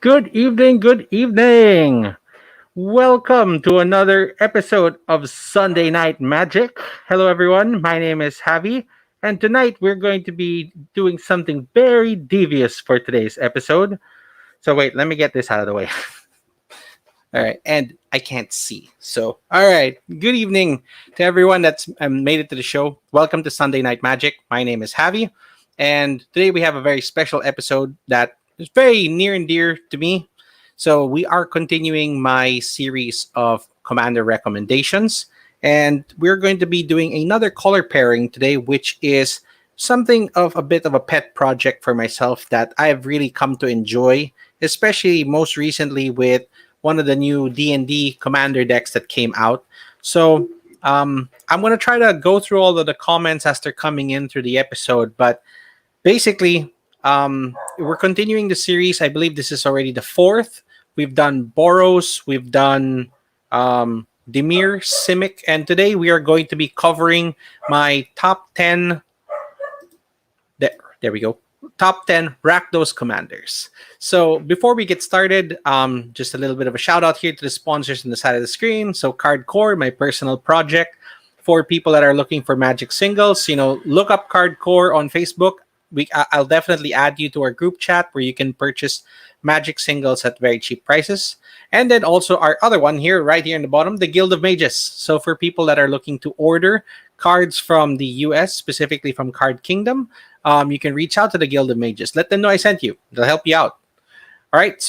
Good evening, good evening. Welcome to another episode of Sunday Night Magic. Hello, everyone. My name is Javi, and tonight we're going to be doing something very devious for today's episode. So, wait, let me get this out of the way. All right, and I can't see. So, all right, good evening to everyone that's made it to the show. Welcome to Sunday Night Magic. My name is Javi, and today we have a very special episode that is very near and dear to me. So, we are continuing my series of commander recommendations, and we're going to be doing another color pairing today, which is something of a bit of a pet project for myself that I've really come to enjoy, especially most recently with one of the new D&D commander decks that came out. So I'm going to try to go through all of the comments as they're coming in through the episode. But basically, we're continuing the series. I believe this is already the fourth. We've done Boros, we've done Demir, Simic, and today we are going to be covering my top 10. There we go. Top 10 RAKDOS commanders. So before we get started, just a little bit of a shout out here to the sponsors on the side of the screen. So Cardcore, my personal project for people that are looking for Magic singles. Look up Cardcore on Facebook. I'll definitely add you to our group chat where you can purchase Magic singles at very cheap prices. And then also our other one here, right here in the bottom, the Guild of Mages. So for people that are looking to order cards from the US, specifically from Card Kingdom, you can reach out to the Guild of Mages. Let them know I sent you. They'll help you out. All right,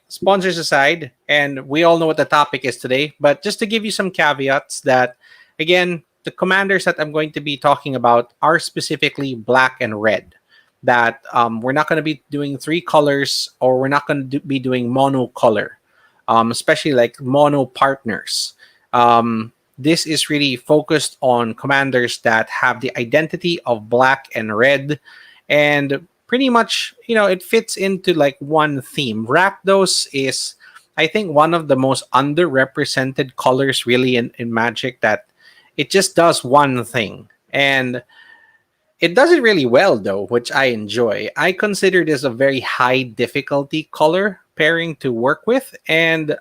sponsors aside, and we all know what the topic is today, but just to give you some caveats that, again, the commanders that I'm going to be talking about are specifically black and red. That we're not going to be doing three colors, or we're not going to be doing mono color, especially like mono partners. This is really focused on commanders that have the identity of black and red, and pretty much, it fits into like one theme. Rakdos is, I think, one of the most underrepresented colors really in Magic, that it just does one thing. And it does it really well, though, which I enjoy. I consider this a very high difficulty color pairing to work with. And,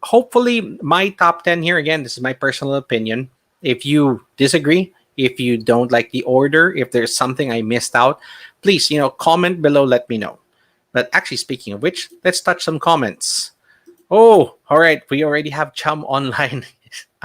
hopefully my top 10 here, again, this is my personal opinion. If you disagree, if you don't like the order, if there's something I missed out, please, comment below, let me know. But actually, speaking of which, let's touch some comments. Oh, all right. We already have Chum online.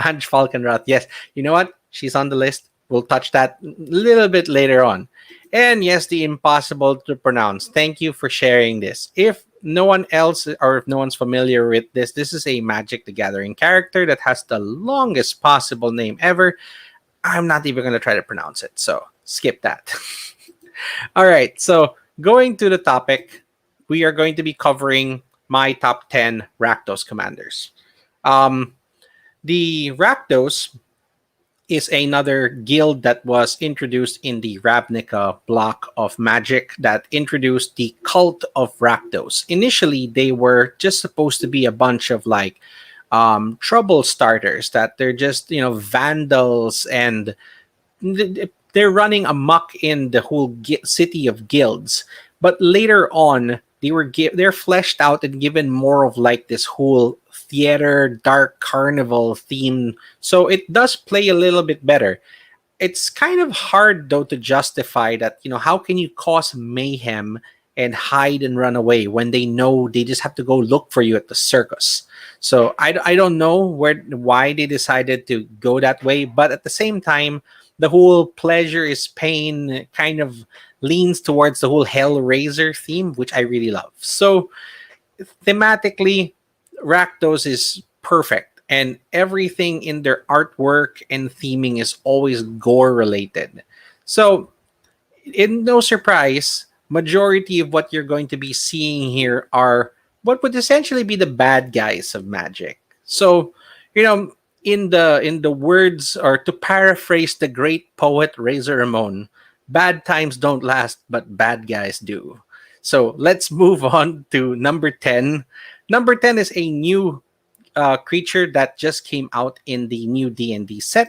Ange Falkenrath. Yes. You know what? She's on the list. We'll touch that a little bit later on. And yes, the impossible to pronounce. Thank you for sharing this. If no one else, or if no one's familiar with this, this is a Magic the Gathering character that has the longest possible name ever. I'm not even going to try to pronounce it, so skip that. All right, so going to the topic, we are going to be covering my top 10 Rakdos commanders. The Rakdos is another guild that was introduced in the Ravnica block of Magic that introduced the cult of Rakdos. Initially, they were just supposed to be a bunch of like trouble starters, that they're just, vandals, and they're running amok in the whole city of guilds. But later on, they're fleshed out and given more of like this whole theater dark carnival theme, so it does play a little bit better. It's kind of hard though to justify that, how can you cause mayhem and hide and run away when they know they just have to go look for you at the circus? So I don't know why they decided to go that way, but at the same time, the whole pleasure is pain kind of leans towards the whole Hellraiser theme, which I really love. So thematically, Rakdos is perfect, and everything in their artwork and theming is always gore related. So, in no surprise, majority of what you're going to be seeing here are what would essentially be the bad guys of Magic. So, in the words, or to paraphrase the great poet Razor Ramon, bad times don't last, but bad guys do. So let's move on to number 10. Number 10 is a new creature that just came out in the new D&D set.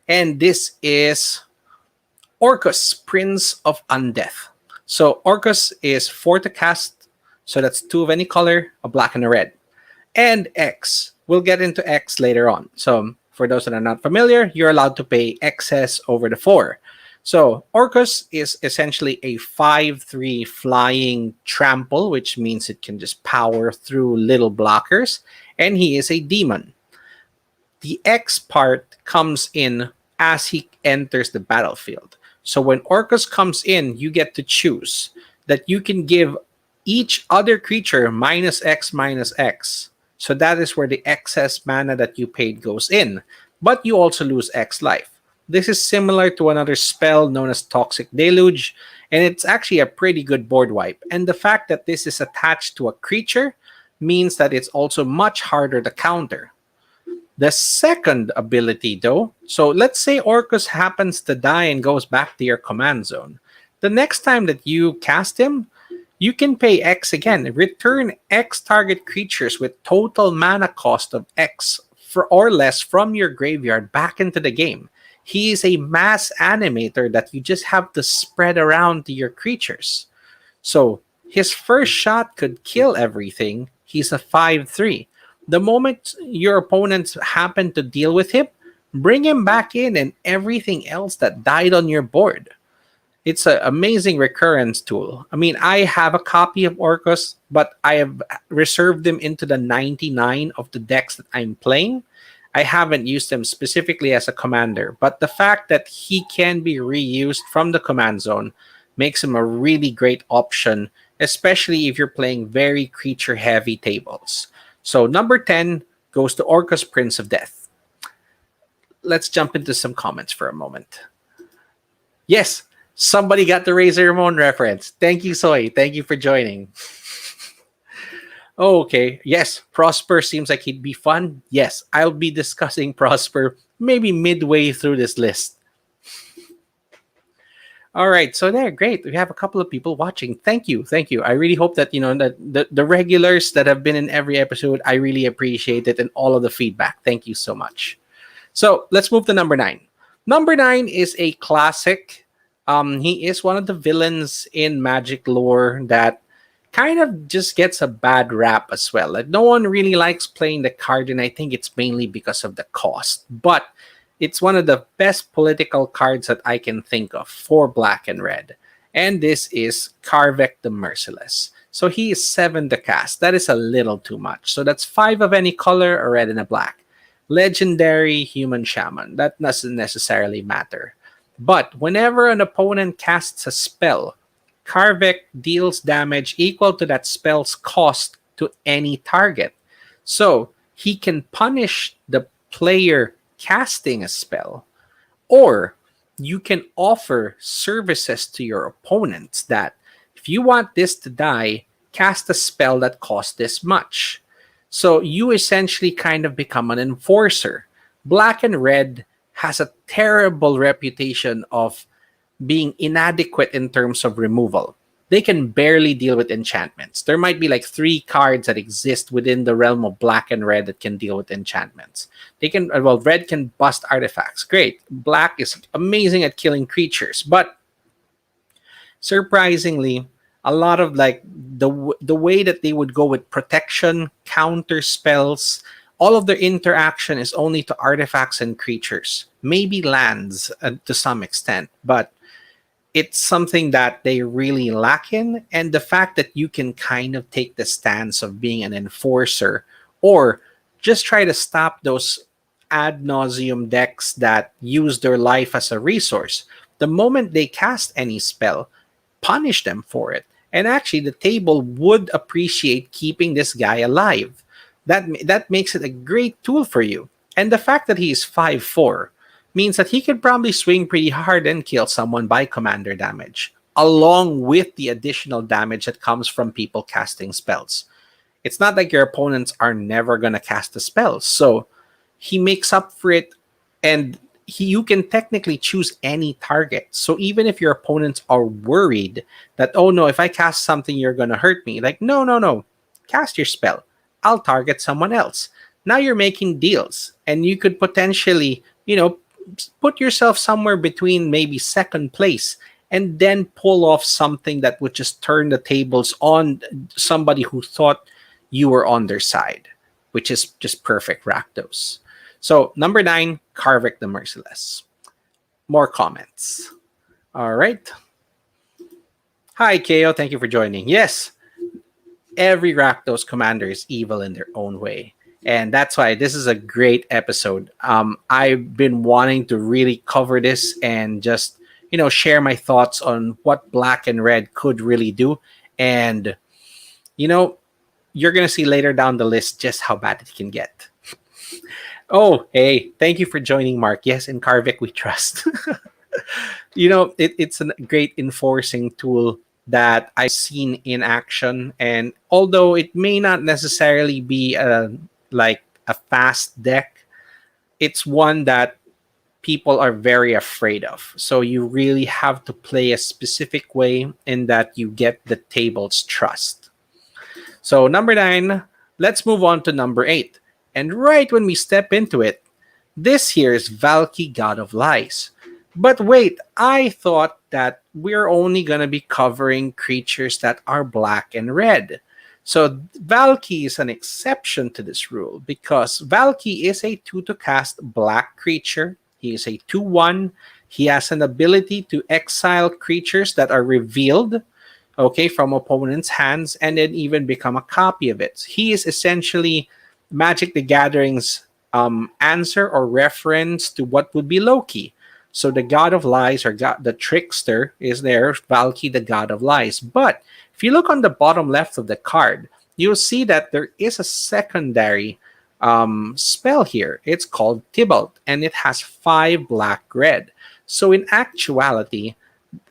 And this is Orcus, Prince of Undeath. So Orcus is 4 to cast, So that's two of any color, a black and a red. And X. We'll get into X later on. So for those that are not familiar, you're allowed to pay excess over the 4. So Orcus is essentially a 5/3 flying trample, which means it can just power through little blockers, and he is a demon. The X part comes in as he enters the battlefield. So when Orcus comes in, you get to choose that you can give each other creature minus X. So that is where the excess mana that you paid goes in. But you also lose X life. This is similar to another spell known as Toxic Deluge, and it's actually a pretty good board wipe. And the fact that this is attached to a creature means that it's also much harder to counter. The second ability, though, so let's say Orcus happens to die and goes back to your command zone. The next time that you cast him, you can pay X again. Return X target creatures with total mana cost of X or less from your graveyard back into the game. He is a mass animator that you just have to spread around to your creatures. So his first shot could kill everything. He's a 5/3. The moment your opponents happen to deal with him, bring him back in and everything else that died on your board. It's an amazing recurrence tool. I mean, I have a copy of Orcus, but I have reserved them into the 99 of the decks that I'm playing. I haven't used them specifically as a commander, but the fact that he can be reused from the command zone makes him a really great option, especially if you're playing very creature-heavy tables. So number 10 goes to Orcus, Prince of Death. Let's jump into some comments for a moment. Yes, somebody got the Razor Ramon reference. Thank you, Soy. Thank you for joining. Okay, yes, Prosper seems like he'd be fun. Yes, I'll be discussing Prosper maybe midway through this list. All right, so there, great. We have a couple of people watching. Thank you, thank you. I really hope that that the regulars that have been in every episode, I really appreciate it and all of the feedback. Thank you so much. So let's move to number 9. Number 9 is a classic. He is one of the villains in Magic lore that kind of just gets a bad rap as well. Like no one really likes playing the card, and I think it's mainly because of the cost. But it's one of the best political cards that I can think of for black and red. And this is Karvek the Merciless. So he is 7 to cast. That is a little too much. So that's 5 of any color, a red and a black. Legendary Human Shaman. That doesn't necessarily matter. But whenever an opponent casts a spell, Karvek deals damage equal to that spell's cost to any target. So he can punish the player casting a spell, or you can offer services to your opponents that if you want this to die, cast a spell that costs this much. So you essentially kind of become an enforcer. Black and red has a terrible reputation of being inadequate in terms of removal. They can barely deal with enchantments. There might be like 3 cards that exist within the realm of black and red that can deal with enchantments. They can, well, red can bust artifacts. Great. Black is amazing at killing creatures, but surprisingly, a lot of like the way that they would go with protection, counter spells, all of their interaction is only to artifacts and creatures, maybe lands to some extent, but it's something that they really lack in. And the fact that you can kind of take the stance of being an enforcer or just try to stop those ad nauseum decks that use their life as a resource. The moment they cast any spell, punish them for it. And actually, the table would appreciate keeping this guy alive. That makes it a great tool for you. And the fact that he's 5/4 means that he could probably swing pretty hard and kill someone by commander damage, along with the additional damage that comes from people casting spells. It's not like your opponents are never going to cast a spell. So he makes up for it, and you can technically choose any target. So even if your opponents are worried that, oh no, if I cast something, you're going to hurt me. Like, no. Cast your spell. I'll target someone else. Now you're making deals, and you could potentially, put yourself somewhere between maybe second place and then pull off something that would just turn the tables on somebody who thought you were on their side, which is just perfect RAKDOS. So number 9, Karvik the Merciless. More comments. All right. Hi, Keo. Thank you for joining. Yes, every Rakdos commander is evil in their own way. And that's why this is a great episode. I've been wanting to really cover this and just, share my thoughts on what black and red could really do. And, you know, you're going to see later down the list just how bad it can get. Oh, hey, thank you for joining, Mark. Yes, in Karvik we trust. It's a great enforcing tool that I've seen in action. And although it may not necessarily be like a fast deck, it's one that people are very afraid of. So you really have to play a specific way in that you get the table's trust. So number 9, let's move on to number 8. And right when we step into it, this here is Valky, God of Lies. But wait, I thought that we're only going to be covering creatures that are black and red. So Valky is an exception to this rule because Valky is a 2 to cast black creature. He is a 2/1. He has an ability to exile creatures that are revealed, okay, from opponent's hands and then even become a copy of it. He is essentially Magic the Gathering's answer or reference to what would be Loki. So the God of Lies or the trickster is there, Valky, the God of Lies. But if you look on the bottom left of the card, you'll see that there is a secondary spell here. It's called Tybalt, and it has 5 black red. So in actuality,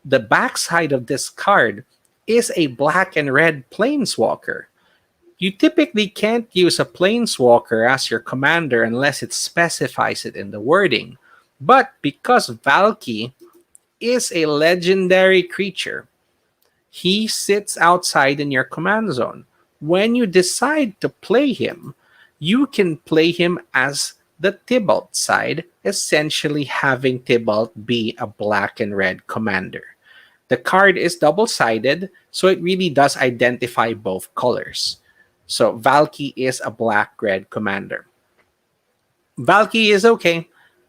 the backside of this card is a black and red planeswalker. You typically can't use a planeswalker as your commander unless it specifies it in the wording. But because Valky is a legendary creature, he sits outside in your command zone. When you decide to play him, you can play him as the Tybalt side, essentially having Tybalt be a black and red commander. The card is double-sided, so it really does identify both colors. So Valky is a black-red commander. Valky is okay.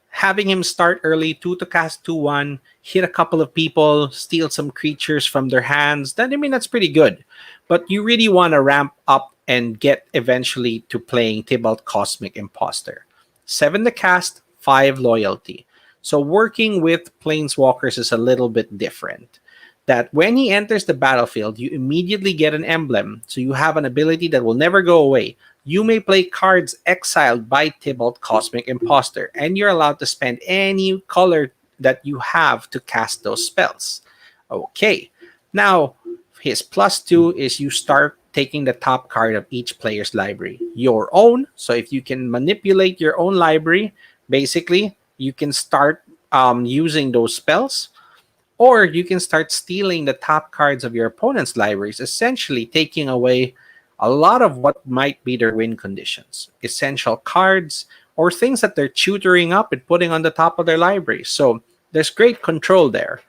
Having him start early, 2 to cast 2/1, hit a couple of people, steal some creatures from their hands, that's pretty good. But you really want to ramp up and get eventually to playing Tybalt Cosmic Imposter. 7 to cast, 5 loyalty. So working with planeswalkers is a little bit different. That when he enters the battlefield, you immediately get an emblem. So you have an ability that will never go away. You may play cards exiled by Tybalt Cosmic Imposter, and you're allowed to spend any color that you have to cast those spells. Okay, now his +2 is you start taking the top card of each player's library, your own. So if you can manipulate your own library, basically you can start using those spells, or you can start stealing the top cards of your opponent's libraries, essentially taking away a lot of what might be their win conditions, essential cards, or things that they're tutoring up and putting on the top of their library. So there's great control there.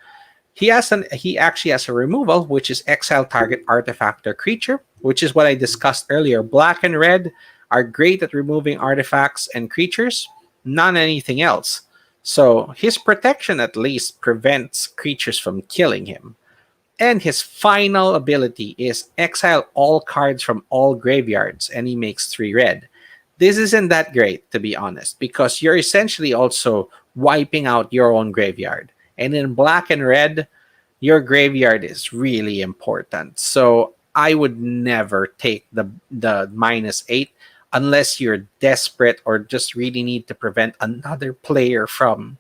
He actually has a removal, which is exile target artifact or creature, which is what I discussed earlier. Black and red are great at removing artifacts and creatures, not anything else. So his protection at least prevents creatures from killing him. And his final ability is exile all cards from all graveyards, and he makes 3 red. This isn't that great, to be honest, because you're essentially also wiping out your own graveyard. And in black and red, your graveyard is really important. So I would never take the -8 unless you're desperate or just really need to prevent another player from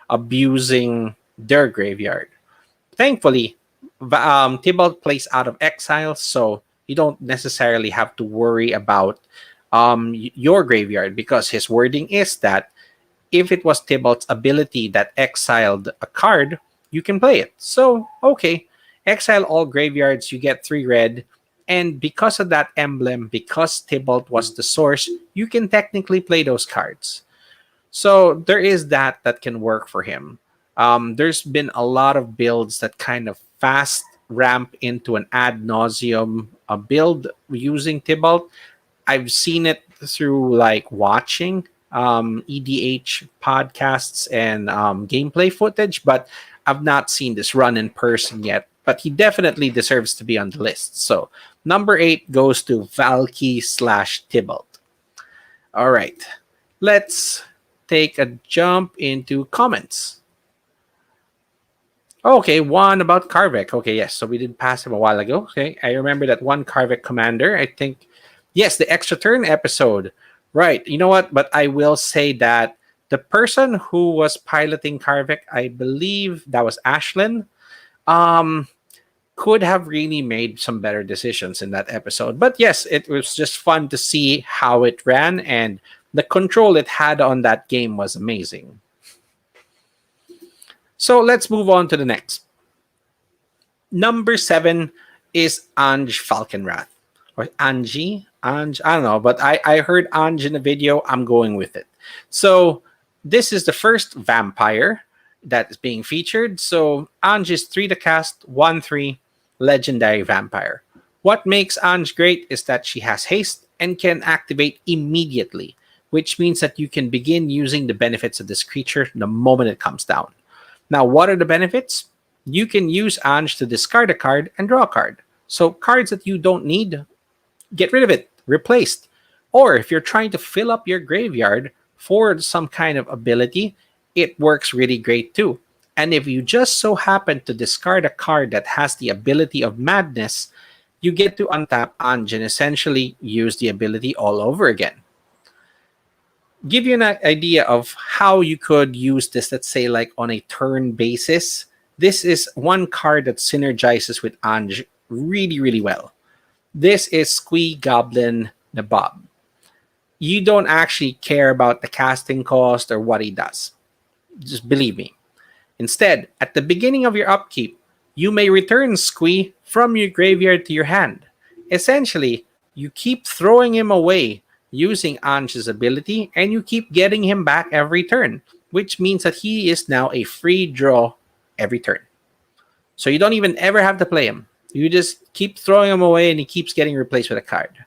abusing their graveyard. Thankfully, Tybalt plays out of exile, so you don't necessarily have to worry about your graveyard, because his wording is that if it was Tybalt's ability that exiled a card, you can play it. So, okay, exile all graveyards, you get 3 red, and because of that emblem, because Tybalt was the source, you can technically play those cards. So there is that can work for him. There's been a lot of builds that kind of fast ramp into an ad nauseum build using Tybalt. I've seen it through like watching EDH podcasts and gameplay footage, but I've not seen this run in person yet. But he definitely deserves to be on the list. So number 8 goes to Valky slash Tybalt. All right, let's take a jump into comments. Okay, one about Karvik. Okay, yes. So we did pass him a while ago. Okay, I remember that one Karvik commander. I think, yes, the extra turn episode. Right. You know what? But I will say that the person who was piloting Karvik, I believe that was Ashlyn, um, could have really made some better decisions in that episode. But yes, it was just fun to see how it ran, and the control it had on that game was amazing. So let's move on to the next. Number 7 is Ange Falconwrath. Or Angie? Ange? I don't know, but I heard Ange in the video. I'm going with it. So this is the first vampire that is being featured. So Ange is 3 to cast, 1/3, legendary vampire. What makes Ange great is that she has haste and can activate immediately, which means that you can begin using the benefits of this creature the moment it comes down. Now, what are the benefits? You can use Ange to discard a card and draw a card. So cards that you don't need, get rid of it, replaced. Or if you're trying to fill up your graveyard for some kind of ability, it works really great too. And if you just so happen to discard a card that has the ability of Madness, you get to untap Ange and essentially use the ability all over again. Give you an idea of how you could use this, let's say like on a turn basis. This is one card that synergizes with Ange really, really well. This is Squee Goblin Nabob. You don't actually care about the casting cost or what he does. Just believe me. Instead, at the beginning of your upkeep, you may return Squee from your graveyard to your hand. Essentially, you keep throwing him away using Ange's ability, and you keep getting him back every turn, which means that he is now a free draw every turn. So you don't even ever have to play him. You just keep throwing him away and he keeps getting replaced with a card.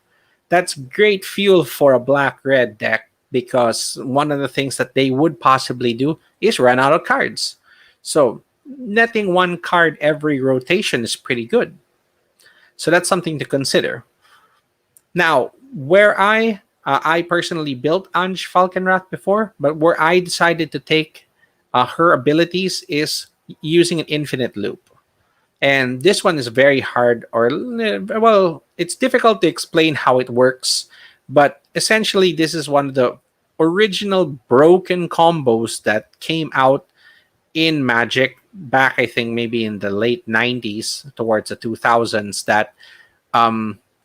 That's great fuel for a black-red deck because one of the things that they would possibly do is run out of cards. So netting one card every rotation is pretty good. So that's something to consider. Now, where I personally built Ange Falconwrath before, but where I decided to take her abilities is using an infinite loop. And this one is very hard, or well, it's difficult to explain how it works. But essentially, this is one of the original broken combos that came out in Magic back, I think, maybe in the late 90s towards the 2000s, that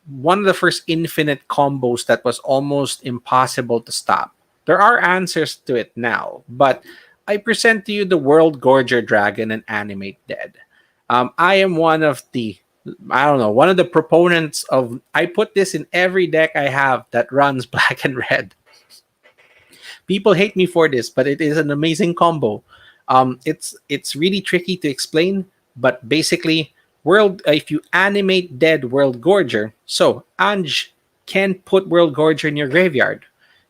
one of the first infinite combos that was almost impossible to stop. There are answers to it now, but I present to you the World Gorger Dragon and Animate Dead. I am one of the, I don't know, one of the proponents of, I put this in every deck I have that runs black and red. People hate me for this, but it is an amazing combo. It's really tricky to explain, but basically, if you animate Dead World Gorger, so Ange can put World Gorger in your graveyard.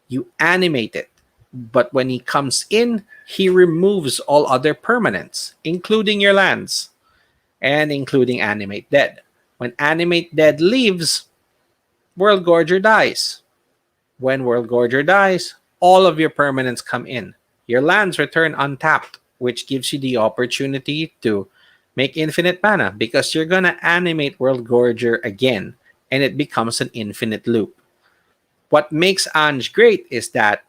You animate it, but when he comes in, he removes all other permanents, including your lands, and including Animate Dead. When Animate Dead leaves, World Gorger dies. When World Gorger dies, all of your permanents come in. Your lands return untapped, which gives you the opportunity to make infinite mana because you're going to animate World Gorger again and it becomes an infinite loop. What makes Ange great is that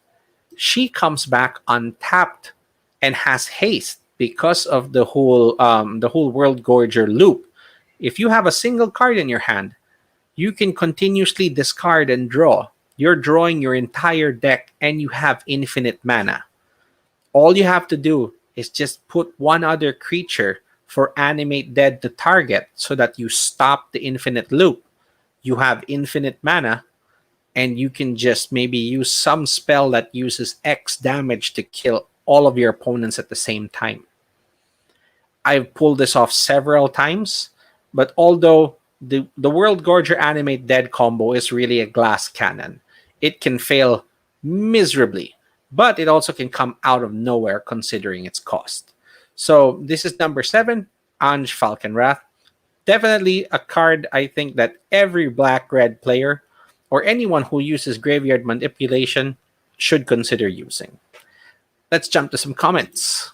she comes back untapped and has haste because of the whole World Gorger loop. If you have a single card in your hand, you can continuously discard and draw. You're drawing your entire deck and you have infinite mana. All you have to do is just put one other creature for Animate Dead to target so that you stop the infinite loop. You have infinite mana, and you can just maybe use some spell that uses X damage to kill all of your opponents at the same time. I've pulled this off several times, but although the World Gorger Animate Dead combo is really a glass cannon, it can fail miserably, but it also can come out of nowhere considering its cost. So this is number 7, Anj Falconwrath. Definitely a card I think that every black red player or anyone who uses graveyard manipulation should consider using. Let's jump to some comments.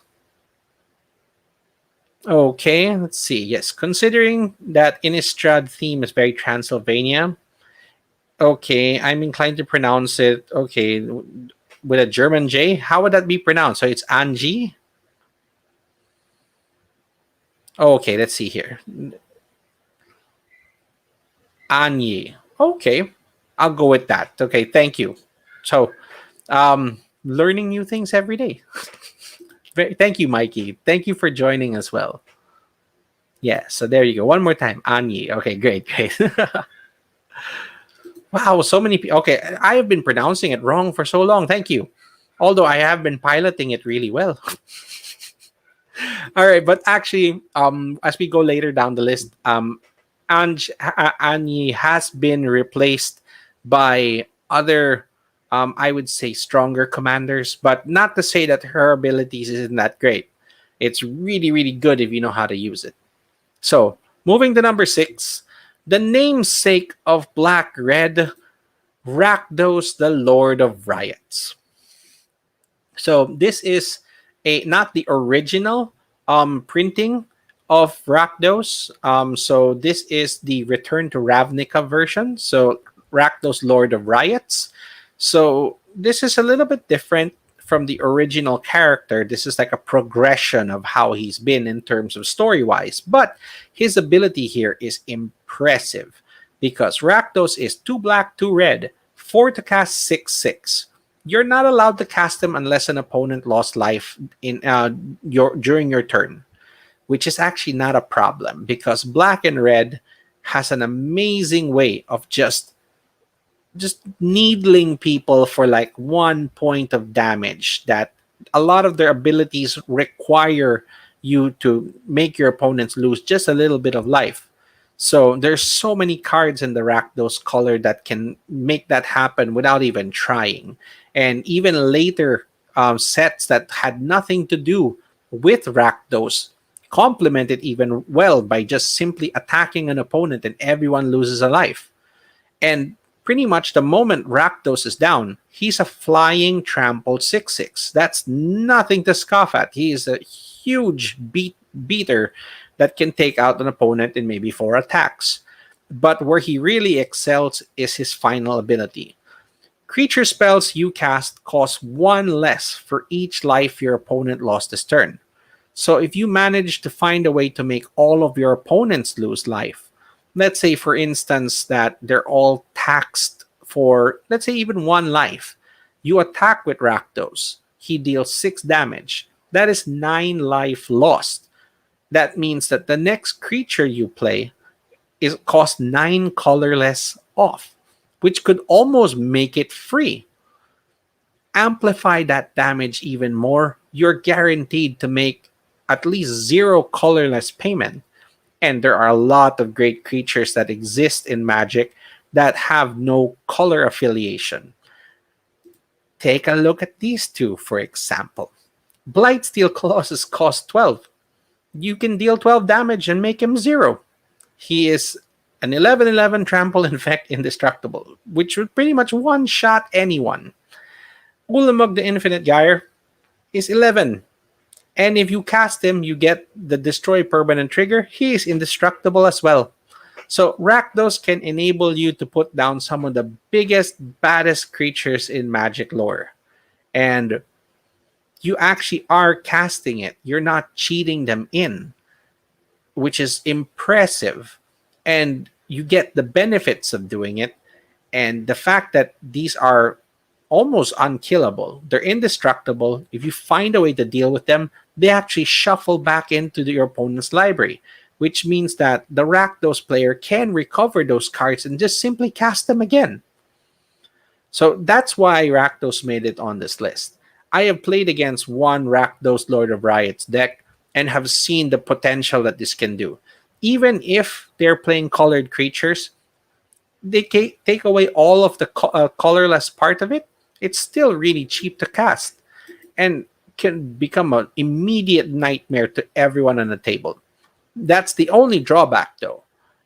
Okay, let's see. Yes, considering that Innistrad theme is very Transylvania, okay, I'm inclined to pronounce it, okay, with a German J. How would that be pronounced? So it's Anji? Okay, let's see here. Anyi. Okay, I'll go with that. Okay, thank you. So, learning new things every day. Thank you, Mikey. Thank you for joining as well. Yeah, so there you go. One more time. Anyi. Okay, great, great. Wow, so many people. Okay, I have been pronouncing it wrong for so long. Thank you. Although I have been piloting it really well. All right, but actually, as we go later down the list, Annie has been replaced by other, I would say, stronger commanders, but not to say that her abilities isn't that great. It's really, really good if you know how to use it. So, moving to number 6, the namesake of Black Red, Rakdos, the Lord of Riots. So, this is not the original printing of Rakdos. So this is the Return to Ravnica version. So Rakdos, Lord of Riots. So this is a little bit different from the original character. This is like a progression of how he's been in terms of story-wise. But his ability here is impressive because Rakdos is 2 black, 2 red, 4 to cast 6/6. You're not allowed to cast him unless an opponent lost life in during your turn, which is actually not a problem because black and red has an amazing way of just needling people for like 1 point of damage, that a lot of their abilities require you to make your opponents lose just a little bit of life. So there's so many cards in the Rakdos color that can make that happen without even trying. And even later sets that had nothing to do with Rakdos complement it even well by just simply attacking an opponent and everyone loses a life. And pretty much the moment Rakdos is down, he's a flying trampled 6/6. That's nothing to scoff at. He is a huge beater that can take out an opponent in maybe 4 attacks. But where he really excels is his final ability. Creature spells you cast cost 1 less for each life your opponent lost this turn. So if you manage to find a way to make all of your opponents lose life, let's say for instance that they're all taxed for, let's say, even 1 life, you attack with Rakdos, he deals 6 damage. That is 9 life lost. That means that the next creature you play is cost 9 colorless off, which could almost make it free. Amplify that damage even more, you're guaranteed to make at least 0 colorless payment. And there are a lot of great creatures that exist in Magic that have no color affiliation. Take a look at these two, for example. Blightsteel Colossus costs 12. You can deal 12 damage and make him 0. He is an 11/11 trample infect indestructible, which would pretty much one-shot anyone. Ulamog the Infinite Gyre is 11. And if you cast him, you get the Destroy Permanent trigger. He is indestructible as well. So Rakdos can enable you to put down some of the biggest, baddest creatures in Magic lore. And you actually are casting it. You're not cheating them in, which is impressive. And you get the benefits of doing it. And the fact that these are almost unkillable, they're indestructible. If you find a way to deal with them, they actually shuffle back into your opponent's library, which means that the Rakdos player can recover those cards and just simply cast them again. So that's why Rakdos made it on this list. I have played against one Rakdos Lord of Riots deck and have seen the potential that this can do. Even if they're playing colored creatures, they take away all of the colorless part of it. It's still really cheap to cast and can become an immediate nightmare to everyone on the table. That's the only drawback, though.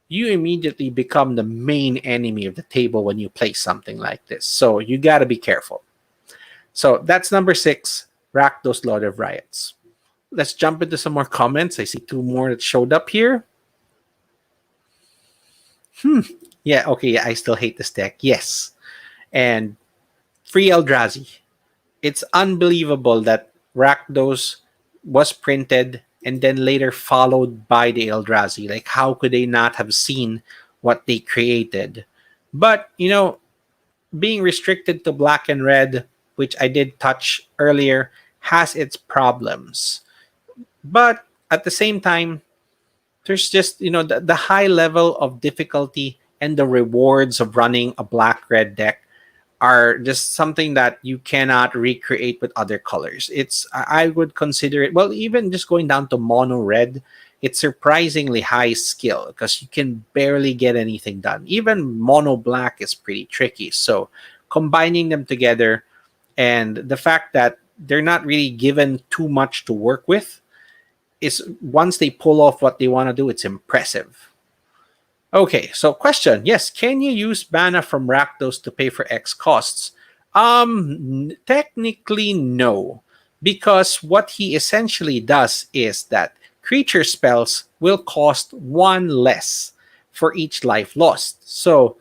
You immediately become the main enemy of the table when you play something like this. So you got to be careful. So that's number 6, Rakdos Lord of Riots. Let's jump into some more comments. I see 2 more that showed up here. Yeah, okay, yeah, I still hate this deck. Yes. And Free Eldrazi. It's unbelievable that Rakdos was printed and then later followed by the Eldrazi. Like, how could they not have seen what they created? But, being restricted to black and red, which I did touch earlier, has its problems. But at the same time, there's just, the high level of difficulty and the rewards of running a black red deck are just something that you cannot recreate with other colors. I would consider it, well, even just going down to mono red, it's surprisingly high skill because you can barely get anything done. Even mono black is pretty tricky. So combining them together and the fact that they're not really given too much to work with is, once they pull off what they want to do, it's impressive. Okay, so question. Yes, can you use mana from Rakdos to pay for X costs? Technically no, because what he essentially does is that creature spells will cost 1 less for each life lost. So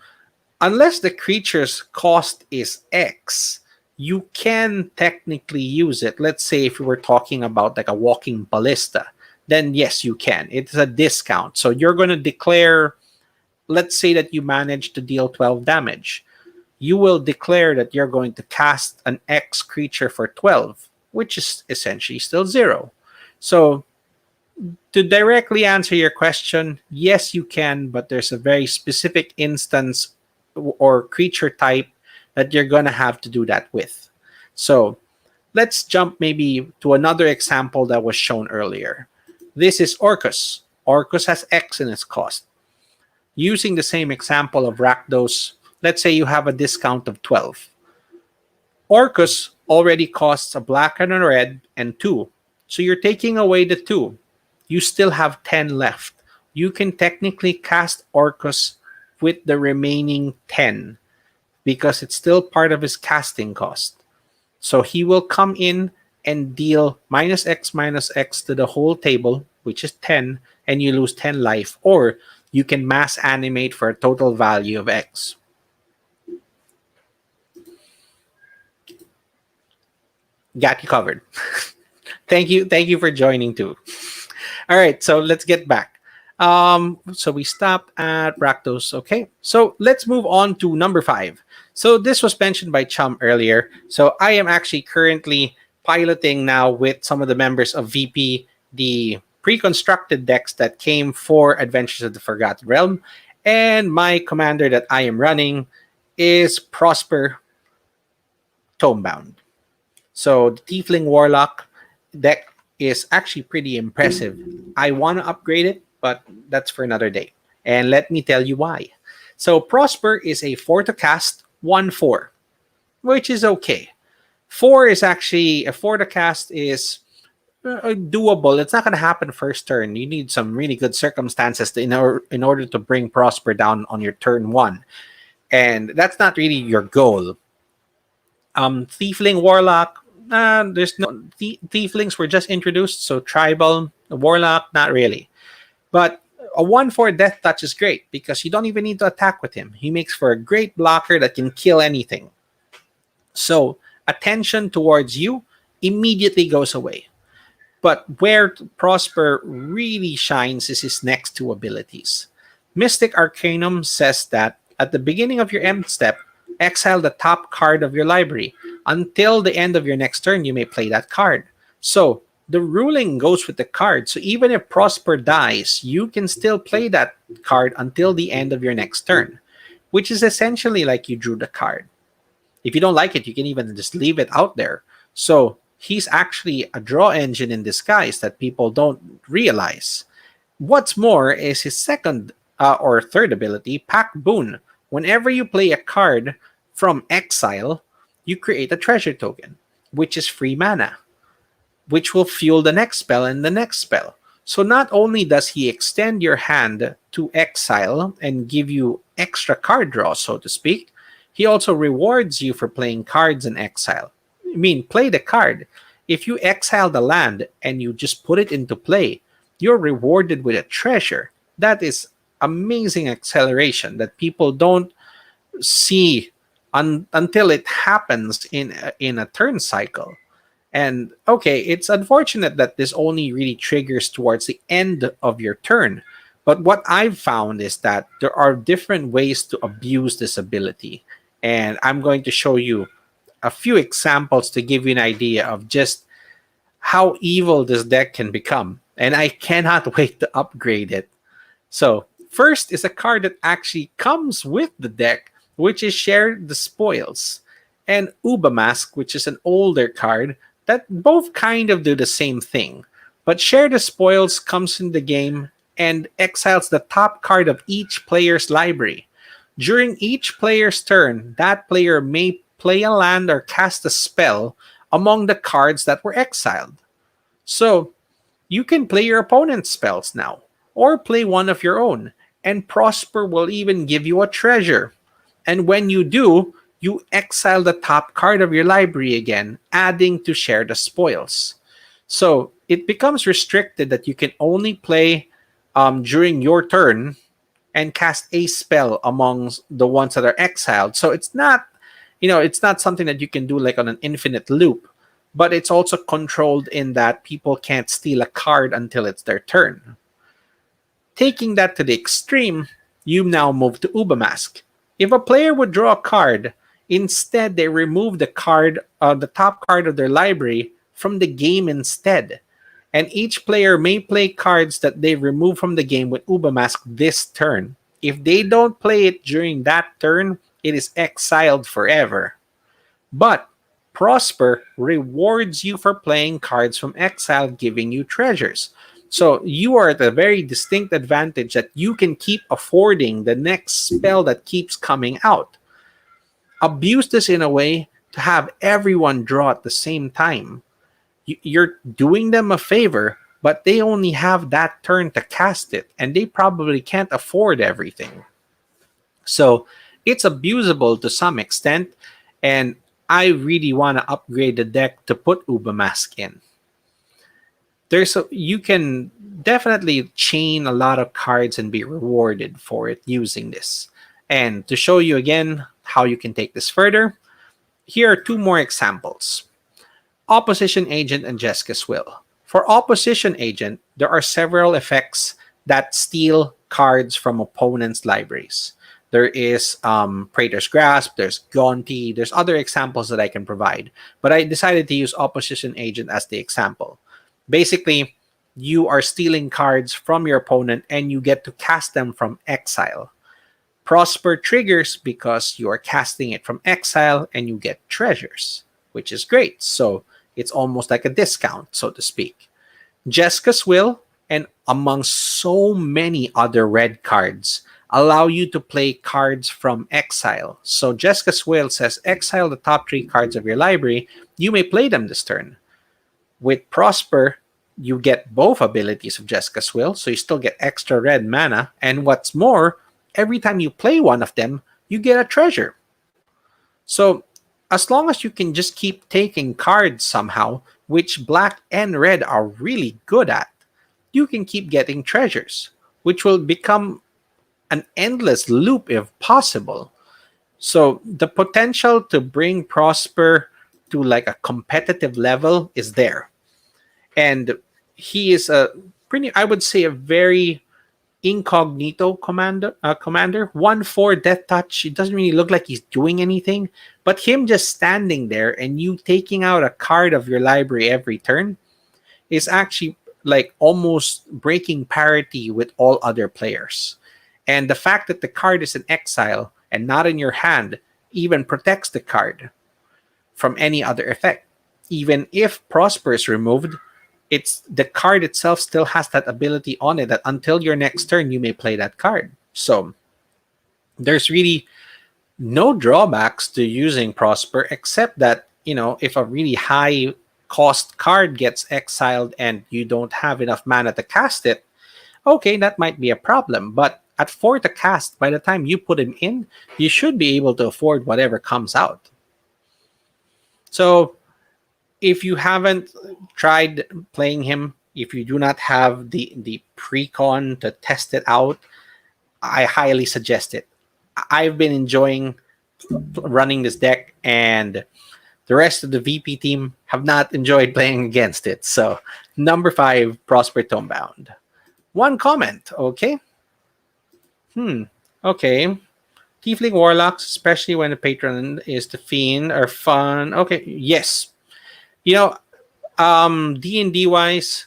unless the creature's cost is X, you can technically use it. Let's say if we were talking about like a walking ballista, then yes, you can. It's a discount. So you're going to declare, let's say that you manage to deal 12 damage. You will declare that you're going to cast an X creature for 12, which is essentially still 0. So to directly answer your question, yes, you can, but there's a very specific instance or creature type that you're going to have to do that with. So let's jump maybe to another example that was shown earlier. This is Orcus. Orcus has X in its cost. Using the same example of Rakdos, let's say you have a discount of 12. Orcus already costs a black and a red and 2. So you're taking away the 2. You still have 10 left. You can technically cast Orcus with the remaining 10 because it's still part of his casting cost. So he will come in and deal -X to the whole table, which is 10, and you lose 10 life. Or you can mass animate for a total value of X. Got you covered. Thank you for joining too. All right, so let's get back. So we stopped at Rakdos. Okay, so let's move on to number 5. So this was mentioned by Chum earlier. So I am actually currently piloting now with some of the members of VP the pre-constructed decks that came for Adventures of the Forgotten Realm. And my commander that I am running is Prosper Tomebound. So the Tiefling Warlock deck is actually pretty impressive. I want to upgrade it, but that's for another day. And let me tell you why. So Prosper is a 4 to cast, 1/4, which is okay. 4 is actually, a 4 to cast is doable. It's not going to happen first turn. You need some really good circumstances in order to bring Prosper down on your turn 1. And that's not really your goal. Tiefling Warlock, there's no Tieflings were just introduced, so tribal Warlock, not really. But a 1/4 death touch is great because you don't even need to attack with him. He makes for a great blocker that can kill anything. So attention towards you immediately goes away. But where Prosper really shines is his next 2 abilities. Mystic Arcanum says that at the beginning of your end step, exile the top card of your library. Until the end of your next turn, you may play that card. So the ruling goes with the card. So even if Prosper dies, you can still play that card until the end of your next turn, which is essentially like you drew the card. If you don't like it, you can even just leave it out there. So He's actually a draw engine in disguise that people don't realize. What's more is his second or third ability, Pack Boon. Whenever you play a card from exile, you create a treasure token, which is free mana, which will fuel the next spell and the next spell. So not only does he extend your hand to exile and give you extra card draw, so to speak, he also rewards you for playing cards in exile. I mean, play the card. If you exile the land and you just put it into play, you're rewarded with a treasure. That is amazing acceleration that people don't see until it happens in a turn cycle. And okay, it's unfortunate that this only really triggers towards the end of your turn. But what I've found is that there are different ways to abuse this ability. And I'm going to show you a few examples to give you an idea of just how evil this deck can become. And I cannot wait to upgrade it. So, first is a card that actually comes with the deck, which is Share the Spoils, and Uba Mask, which is an older card that both kind of do the same thing. But Share the Spoils comes in the game and exiles the top card of each player's library. During each player's turn, that player may play a land or cast a spell among the cards that were exiled. So, you can play your opponent's spells now, or play one of your own, and Prosper will even give you a treasure. And when you do, you exile the top card of your library again, adding to Share the Spoils. So it becomes restricted that you can only play during your turn and cast a spell among the ones that are exiled. So it's not, it's not something that you can do like on an infinite loop, but it's also controlled in that people can't steal a card until it's their turn. Taking that to the extreme, you now move to Uba Mask. If a player would draw a card, instead they remove the top card of their library from the game instead. And each player may play cards that they remove from the game with Uba Mask this turn. If they don't play it during that turn, it is exiled forever. But Prosper rewards you for playing cards from exile, giving you treasures. So you are at a very distinct advantage that you can keep affording the next spell that keeps coming out. Abuse this in a way to have everyone draw at the same time. You're doing them a favor, but they only have that turn to cast it, and they probably can't afford everything. So it's abusable to some extent, and I really want to upgrade the deck to put Uba Mask in. You can definitely chain a lot of cards and be rewarded for it using this. And to show you again how you can take this further, here are two more examples. Opposition Agent and Jessica's Will. For Opposition Agent, there are several effects that steal cards from opponents' libraries. There is Praetor's Grasp, there's Gonti, there's other examples that I can provide. But I decided to use Opposition Agent as the example. Basically, you are stealing cards from your opponent and you get to cast them from exile. Prosper triggers because you are casting it from exile and you get treasures, which is great. So it's almost like a discount, so to speak. Jessica's Will, and among so many other red cards, allow you to play cards from exile. So Jessica's Will says exile the top 3 cards of your library. You may play them this turn. With Prosper, you get both abilities of Jessica's Will, so you still get extra red mana. And what's more, every time you play one of them, you get a treasure. So as long as you can just keep taking cards somehow, which black and red are really good at, you can keep getting treasures, which will become an endless loop if possible. So the potential to bring Prosper to like a competitive level is there. And he is I would say, a very incognito commander. 1/4 Death Touch. It doesn't really look like he's doing anything, but him just standing there and you taking out a card of your library every turn is actually like almost breaking parity with all other players. And the fact that the card is in exile and not in your hand even protects the card from any other effect. even if Prosper is removed, it's the card itself still has that ability on it that until your next turn you may play that card. So there's really no drawbacks to using Prosper except that, if a really high cost card gets exiled and you don't have enough mana to cast it, okay, that might be a problem. But at 4 to cast, by the time you put him in, you should be able to afford whatever comes out. So if you haven't tried playing him, if you do not have the pre-con to test it out, I highly suggest it. I've been enjoying running this deck, and the rest of the VP team have not enjoyed playing against it. So, number 5, Prosper Tomebound. One comment, okay? Okay. Tiefling Warlocks, especially when the patron is the Fiend, are fun. Okay, yes. D&D wise,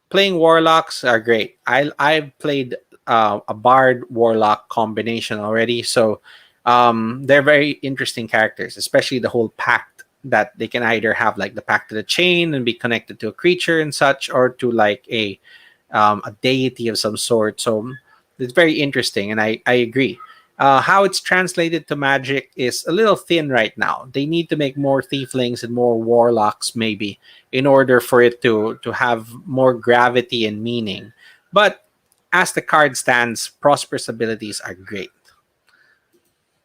playing Warlocks are great. I've played a Bard Warlock combination already, so they're very interesting characters, especially the whole pact that they can either have like the Pact of the Chain and be connected to a creature and such, or to like a deity of some sort. So it's very interesting, and I agree. How it's translated to Magic is a little thin right now. They need to make more Tieflings and more Warlocks, maybe, in order for it to have more gravity and meaning. But as the card stands, Prosperous abilities are great.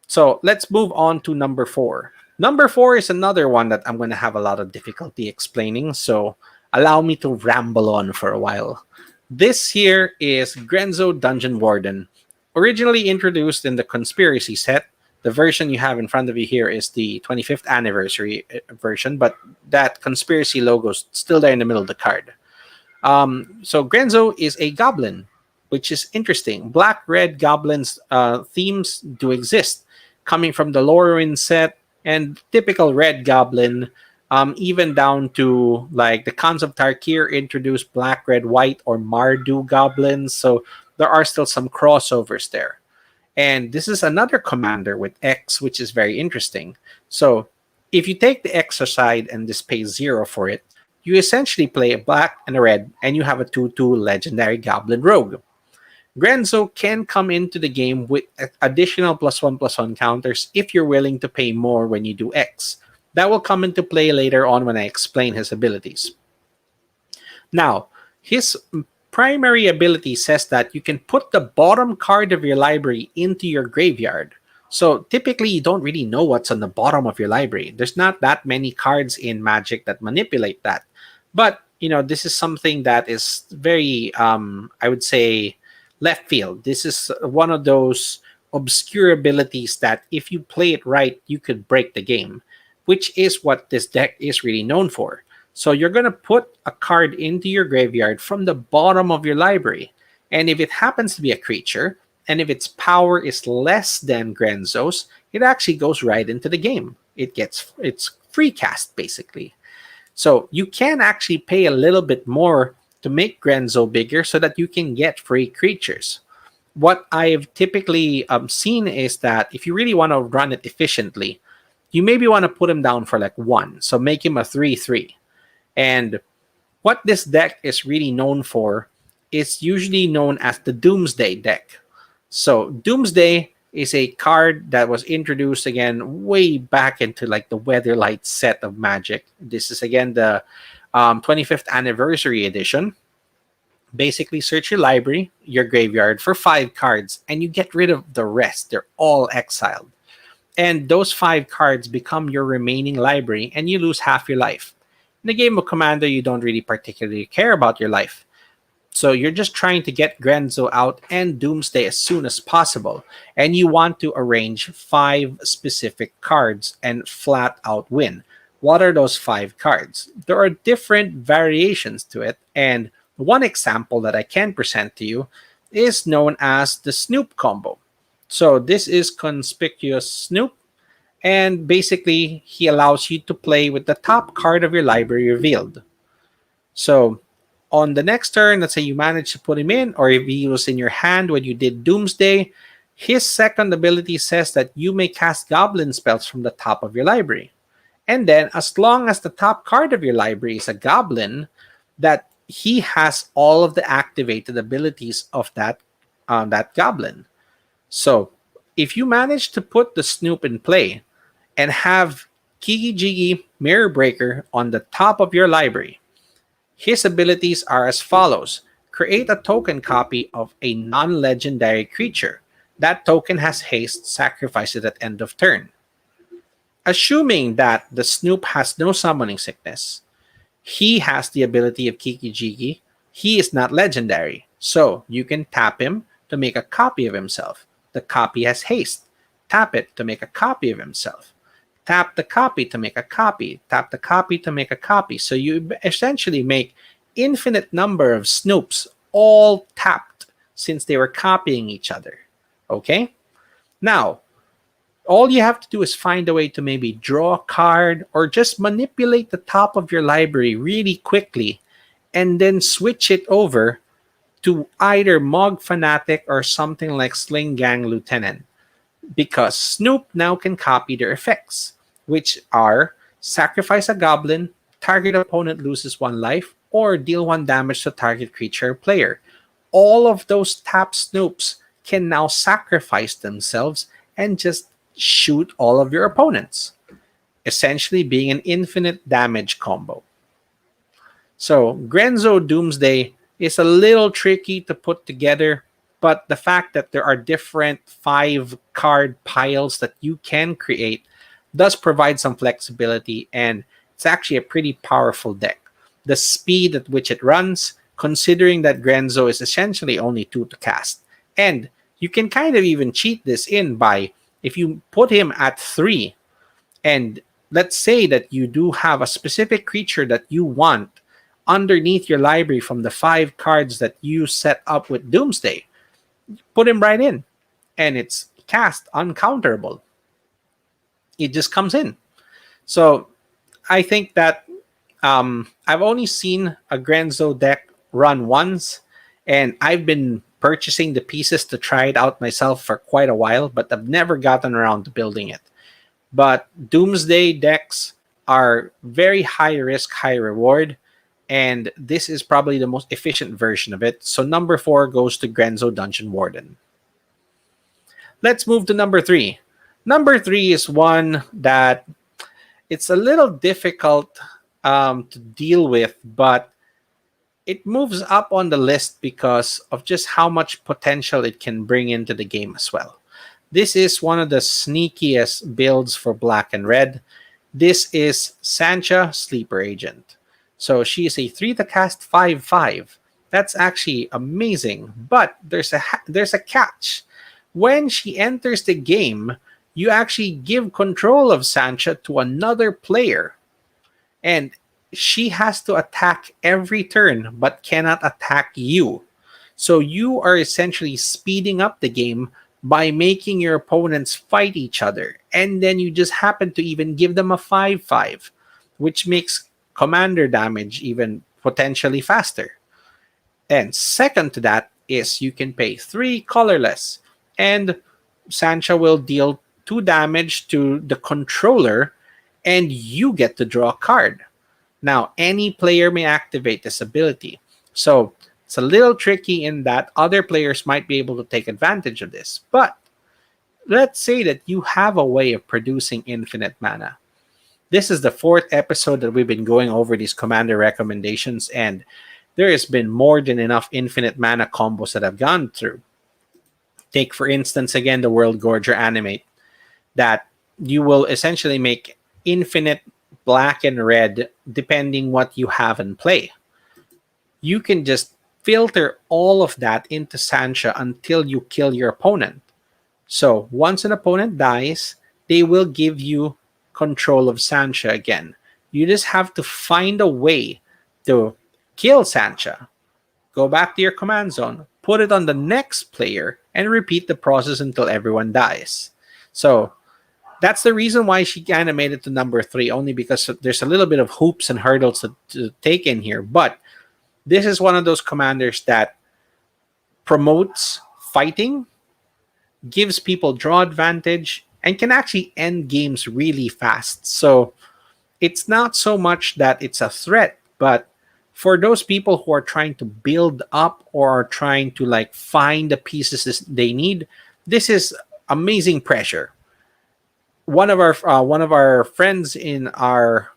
So let's move on to number 4. Number 4 is another one that I'm going to have a lot of difficulty explaining, so allow me to ramble on for a while. This here is Grenzo Dungeon Warden. Originally introduced in the Conspiracy set, the version you have in front of you here is the 25th anniversary version, but that Conspiracy logo is still there in the middle of the card. So Grenzo is a goblin, which is interesting. Black-red goblins themes do exist, coming from the Lorwyn set, and typical red goblin, even down to like the Khans of Tarkir introduced black, red, white, or Mardu goblins. So there are still some crossovers there. And this is another commander with X, which is very interesting. So if you take the X aside and just pay 0 for it, you essentially play a black and a red, and you have a 2/2 legendary goblin rogue. Grenzo can come into the game with additional +1/+1 counters if you're willing to pay more when you do X. That will come into play later on when I explain his abilities. Now, his primary ability says that you can put the bottom card of your library into your graveyard. So typically, you don't really know what's on the bottom of your library. There's not that many cards in Magic that manipulate that. But, this is something that is very, I would say, left field. This is one of those obscure abilities that if you play it right, you could break the game, which is what this deck is really known for. So you're going to put a card into your graveyard from the bottom of your library. And if it happens to be a creature, and if its power is less than Grenzo's, it actually goes right into the game. It's free cast, basically. So you can actually pay a little bit more to make Grenzo bigger so that you can get free creatures. What I've typically seen is that if you really want to run it efficiently, you maybe want to put him down for like 1. So make him a 3/3. And what this deck is really known for is usually known as the Doomsday deck. So Doomsday is a card that was introduced again way back into like the Weatherlight set of Magic. This is again the 25th anniversary edition. Basically, search your library, your graveyard for 5 cards, and you get rid of the rest. They're all exiled. And those 5 cards become your remaining library, and you lose half your life. In a game of Commander, you don't really particularly care about your life. So you're just trying to get Grenzo out and Doomsday as soon as possible. And you want to arrange 5 specific cards and flat out win. What are those 5 cards? There are different variations to it. And one example that I can present to you is known as the Snoop combo. So this is Conspicuous Snoop. And basically, he allows you to play with the top card of your library revealed. So on the next turn, let's say you manage to put him in, or if he was in your hand when you did Doomsday, his second ability says that you may cast goblin spells from the top of your library. And then, as long as the top card of your library is a goblin, that he has all of the activated abilities of that goblin. So, if you manage to put the Snoop in play and have Kiki Jigi Mirror Breaker on the top of your library, his abilities are as follows. Create a token copy of a non legendary creature. That token has haste, sacrifice it at end of turn. Assuming that the Snoop has no summoning sickness, he has the ability of Kiki Jiki. He is not legendary, so you can tap him to make a copy of himself. The copy has haste. Tap it to make a copy of himself. Tap the copy to make a copy. Tap the copy to make a copy. So you essentially make infinite number of Snoops all tapped since they were copying each other. Okay? Now, all you have to do is find a way to maybe draw a card or just manipulate the top of your library really quickly and then switch it over to either Mog Fanatic or something like Sling Gang Lieutenant. Because Snoop now can copy their effects, which are sacrifice a goblin, target opponent loses one life, or deal one damage to target creature or player. All of those tap Snoops can now sacrifice themselves and just shoot all of your opponents, essentially being an infinite damage combo. So Grenzo Doomsday is a little tricky to put together, but the fact that there are different 5 card piles that you can create does provide some flexibility, and it's actually a pretty powerful deck. The speed at which it runs, considering that Grenzo is essentially only 2 to cast. And you can kind of even cheat this in by, if you put him at 3, and let's say that you do have a specific creature that you want underneath your library from the 5 cards that you set up with Doomsday, put him right in, and it's cast uncounterable. It just comes in. So I think that I've only seen a Grenzo deck run once, and I've been purchasing the pieces to try it out myself for quite a while, but I've never gotten around to building it. But Doomsday decks are very high risk, high reward, and this is probably the most efficient version of it. So number 4 goes to Grenzo Dungeon Warden. Let's move to number 3. Number 3 is one that it's a little difficult to deal with, but it moves up on the list because of just how much potential it can bring into the game as well. This is one of the sneakiest builds for black and red. This is Sancha, Sleeper Agent. So she is a 3 to cast 5/5. That's actually amazing, but there's a catch. When she enters the game, you actually give control of Sancha to another player, and she has to attack every turn but cannot attack you. So you are essentially speeding up the game by making your opponents fight each other, and then you just happen to even give them a 5/5, which makes commander damage even potentially faster. And second to that is you can pay 3 colorless, and Sancha will deal 2 damage to the controller, and you get to draw a card. Now, any player may activate this ability. So it's a little tricky in that other players might be able to take advantage of this. But let's say that you have a way of producing infinite mana. This is the 4th episode that we've been going over these commander recommendations, and there has been more than enough infinite mana combos that I've gone through. Take, for instance, again, the World Gorger Animate, that you will essentially make infinite black and red depending what you have in play. You can just filter all of that into Sancha until you kill your opponent. So once an opponent dies, they will give you control of Sancha again. You just have to find a way to kill Sancha, go back to your command zone, put it on the next player, and repeat the process until everyone dies. So that's the reason why she animated to number 3, only because there's a little bit of hoops and hurdles to take in here. But this is one of those commanders that promotes fighting, gives people draw advantage, and can actually end games really fast. So It's not so much that it's a threat, but for those people who are trying to build up or are trying to like find the pieces they need, this is amazing pressure. One of our friends in our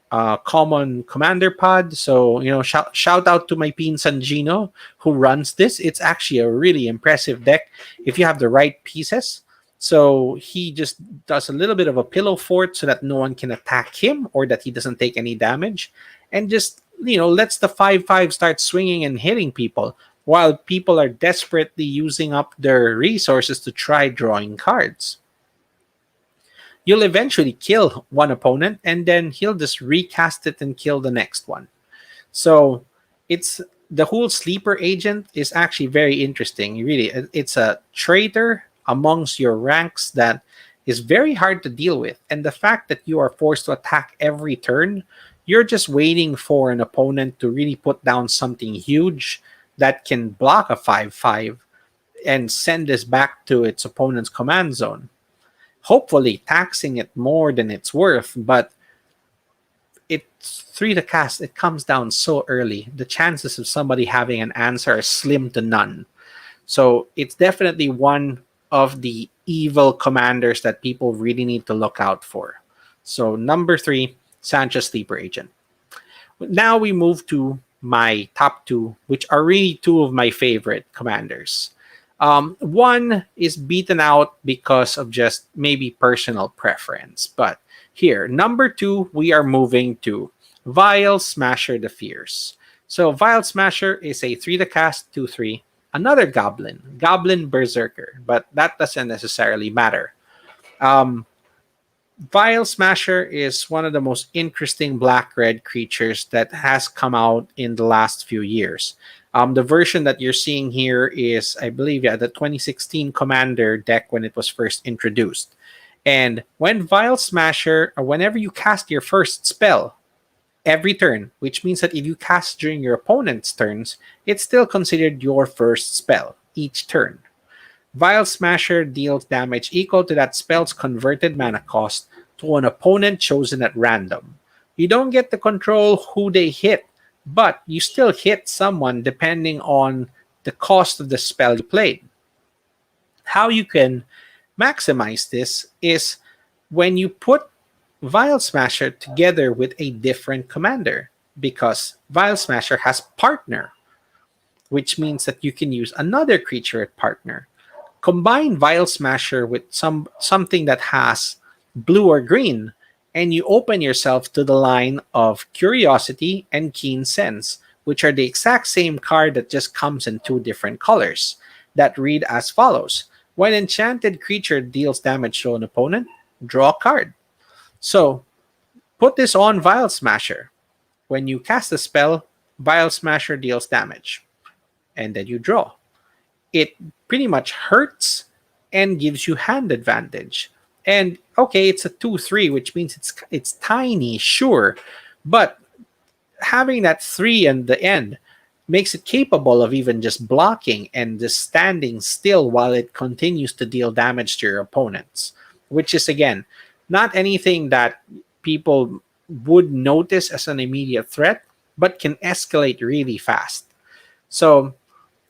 common commander pod. So shout out to my pinsan Gino who runs this. It's actually a really impressive deck if you have the right pieces. So he just does a little bit of a pillow fort so that no one can attack him or that he doesn't take any damage, and just lets the 5/5 start swinging and hitting people while people are desperately using up their resources to try drawing cards. You'll eventually kill one opponent and then he'll just recast it and kill the next one. So it's the whole sleeper agent is actually very interesting. Really, it's a traitor amongst your ranks that is very hard to deal with. And the fact that you are forced to attack every turn, you're just waiting for an opponent to really put down something huge that can block a 5/5 and send this back to its opponent's command zone, hopefully taxing it more than it's worth. But it's three to cast, it comes down so early. The chances of somebody having an answer are slim to none. So it's definitely one of the evil commanders that people really need to look out for. So number 3, Sanchez Sleeper Agent. Now we move to my top 2, which are really 2 of my favorite commanders. One is beaten out because of just maybe personal preference. But here, number 2, we are moving to Vile Smasher the Fierce. So Vile Smasher is a 3 to cast, 2/3, another Goblin Berserker, but that doesn't necessarily matter. Um, Vile Smasher is one of the most interesting black-red creatures that has come out in the last few years. The version that you're seeing here is, I believe, the 2016 Commander deck when it was first introduced. And when Vile Smasher, or whenever you cast your first spell every turn, which means that if you cast during your opponent's turns, it's still considered your first spell each turn. Vile Smasher deals damage equal to that spell's converted mana cost to an opponent chosen at random. You don't get to control who they hit, but you still hit someone depending on the cost of the spell you played. How you can maximize this is when you put Vile Smasher together with a different commander, because Vile Smasher has partner, which means that you can use another creature at partner. Combine Vile Smasher with something that has blue or green, and you open yourself to the line of Curiosity and Keen Sense, which are the exact same card that just comes in 2 different colors, that read as follows. When enchanted creature deals damage to an opponent, draw a card. So, put this on Vile Smasher. When you cast a spell, Vile Smasher deals damage, and then you draw. It pretty much hurts and gives you hand advantage. And okay, it's a 2/3, which means it's tiny, sure, but having that 3 in the end makes it capable of even just blocking and just standing still while it continues to deal damage to your opponents, which is again not anything that people would notice as an immediate threat, but can escalate really fast. So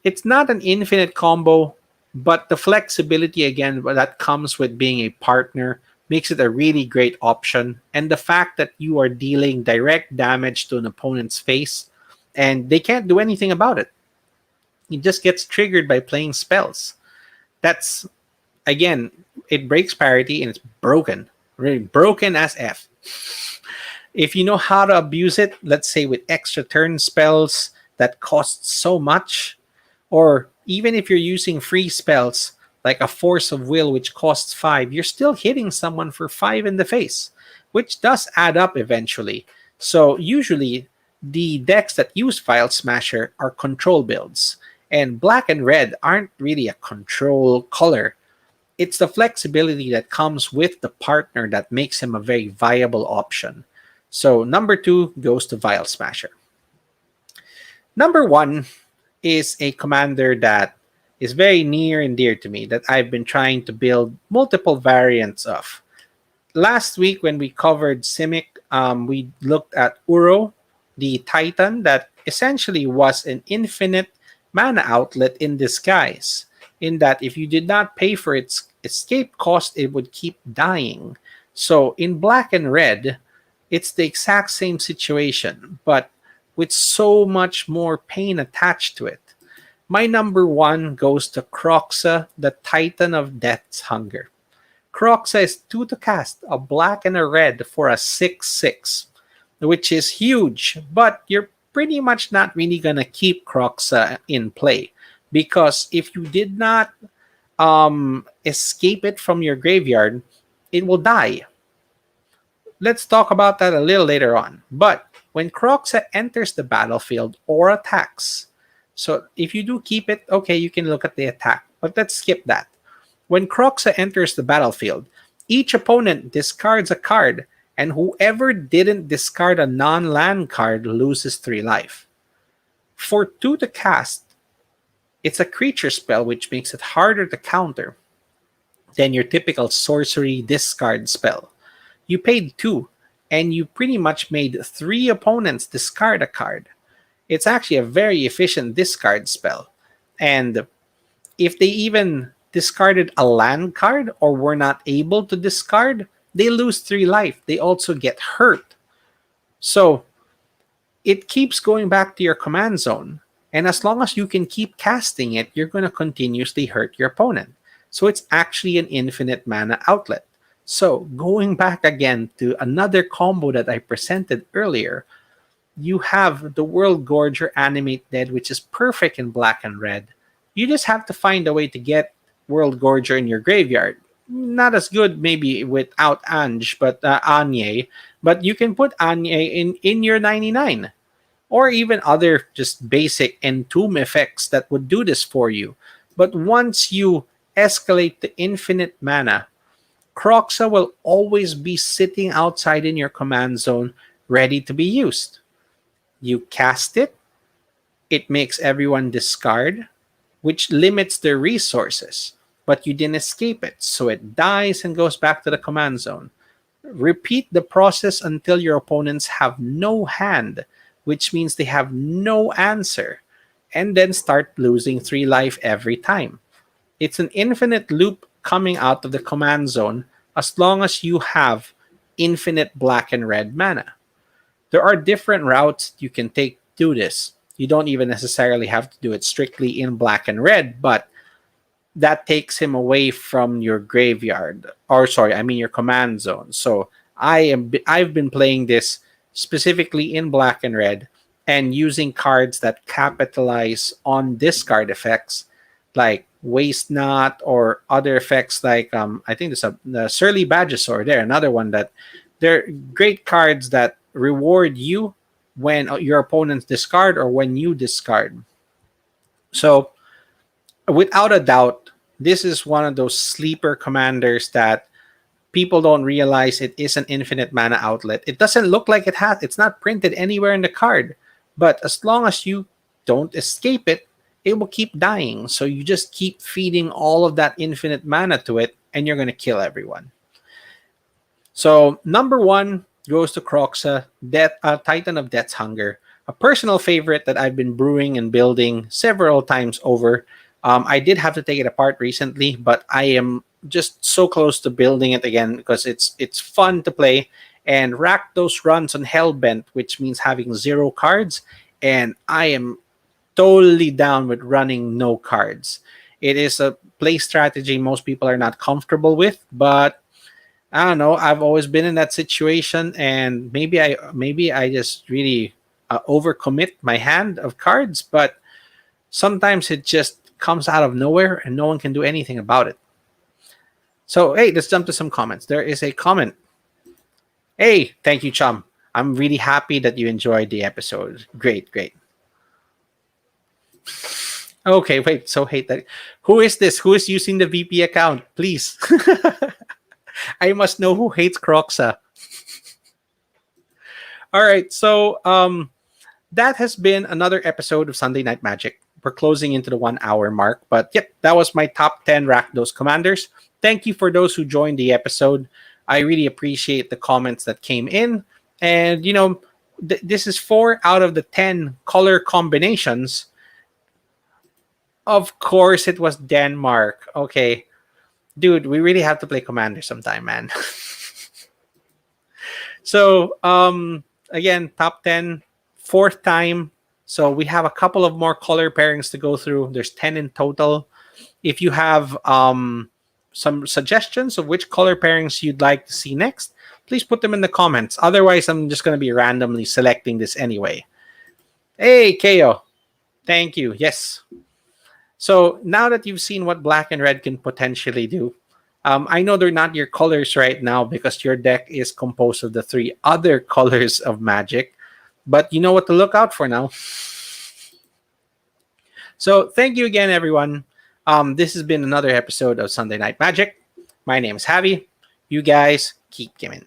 it's not an infinite combo, but the flexibility again that comes with being a partner makes it a really great option. And the fact that you are dealing direct damage to an opponent's face and they can't do anything about it. It just gets triggered by playing spells. That's, again, it breaks parity and it's broken. Really broken as F. If you know how to abuse it, let's say with extra turn spells that cost so much, or even if you're using free spells like a Force of Will, which costs 5, you're still hitting someone for 5 in the face, which does add up eventually. So usually the decks that use Vile Smasher are control builds, and black and red aren't really a control color. It's the flexibility that comes with the partner that makes him a very viable option. So number 2 goes to Vile Smasher. Number 1 is a commander that is very near and dear to me that I've been trying to build multiple variants of. last week when we covered Simic, we looked at Uro, the Titan that essentially was an infinite mana outlet in disguise. In that, if you did not pay for its escape cost, it would keep dying. So in black and red, it's the exact same situation, but with so much more pain attached to it. My number one goes to Croxa, the Titan of Death's Hunger. Croxa is 2 to cast, a black and a red for a 6/6, which is huge, but you're pretty much not really going to keep Croxa in play. Because if you did not escape it from your graveyard, it will die. Let's talk about that a little later on. But when Croxa enters the battlefield or attacks, so if you do keep it, okay, you can look at the attack, but let's skip that. When Croxa enters the battlefield, each opponent discards a card, and whoever didn't discard a non-land card loses 3 life. For 2 to cast, it's a creature spell which makes it harder to counter than your typical sorcery discard spell. You paid 2, and you pretty much made 3 opponents discard a card. It's actually a very efficient discard spell. And if they even discarded a land card or were not able to discard, they lose 3 life. They also get hurt. So it keeps going back to your command zone. And as long as you can keep casting it, you're going to continuously hurt your opponent. So it's actually an infinite mana outlet. So going back again to another combo that I presented earlier, you have the World Gorger Animate Dead, which is perfect in black and red. You just have to find a way to get World Gorger in your graveyard. Not as good maybe without Anye, but you can put Anye in your 99. Or even other just basic entomb effects that would do this for you. But once you escalate to infinite mana, Croxa will always be sitting outside in your command zone ready to be used. You cast it, it makes everyone discard, which limits their resources, but you didn't escape it, so it dies and goes back to the command zone. Repeat the process until your opponents have no hand, which means they have no answer, and then start losing 3 life every time. It's an infinite loop coming out of the command zone as long as you have infinite black and red mana. There are different routes you can take to this. You don't even necessarily have to do it strictly in black and red, but that takes him away from your graveyard, or sorry, I mean your command zone. So I've been playing this specifically in black and red and using cards that capitalize on discard effects like Waste Not or other effects like I think there's the Surly Badgesaur there, another one that they're great cards that reward you when your opponents discard or when you discard. So without a doubt, this is one of those sleeper commanders that people don't realize it is an infinite mana outlet. It doesn't look like it's not printed anywhere in the card, but as long as you don't escape it, it will keep dying. So you just keep feeding all of that infinite mana to it, and you're going to kill everyone. So number one goes to Croxa, Titan of Death's Hunger, a personal favorite that I've been brewing and building several times over. I did have to take it apart recently, but I am just so close to building it again because it's fun to play. And RAKDOS runs on Hellbent, which means having 0 cards, and I am totally down with running no cards. It is a play strategy most people are not comfortable with, but I don't know. I've always been in that situation, and maybe I just really overcommit my hand of cards, but sometimes it just comes out of nowhere and no one can do anything about it. So hey, let's jump to some comments. There is a comment. Hey, thank you, Chum. I'm really happy that you enjoyed the episode. Great. Okay, wait. So hate that. Who is this? Who is using the VP account? Please. I must know who hates Croxa. All right, so that has been another episode of Sunday Night Magic. We're closing into the 1 hour mark, but yep, that was my top 10 Rakdos commanders. Thank you for those who joined the episode. I really appreciate the comments that came in. And, this is 4 out of the 10 color combinations. Of course, it was Denmark. Okay. Dude, we really have to play Commander sometime, man. So, again, top 10, fourth time. So we have a couple of more color pairings to go through. There's 10 in total. If you have some suggestions of which color pairings you'd like to see next, please put them in the comments. Otherwise, I'm just going to be randomly selecting this anyway. Hey, Keo. Thank you. Yes. So now that you've seen what black and red can potentially do, I know they're not your colors right now because your deck is composed of the 3 other colors of Magic, but you know what to look out for now. So thank you again, everyone. This has been another episode of Sunday Night Magic. My name is Javi. You guys keep gaming.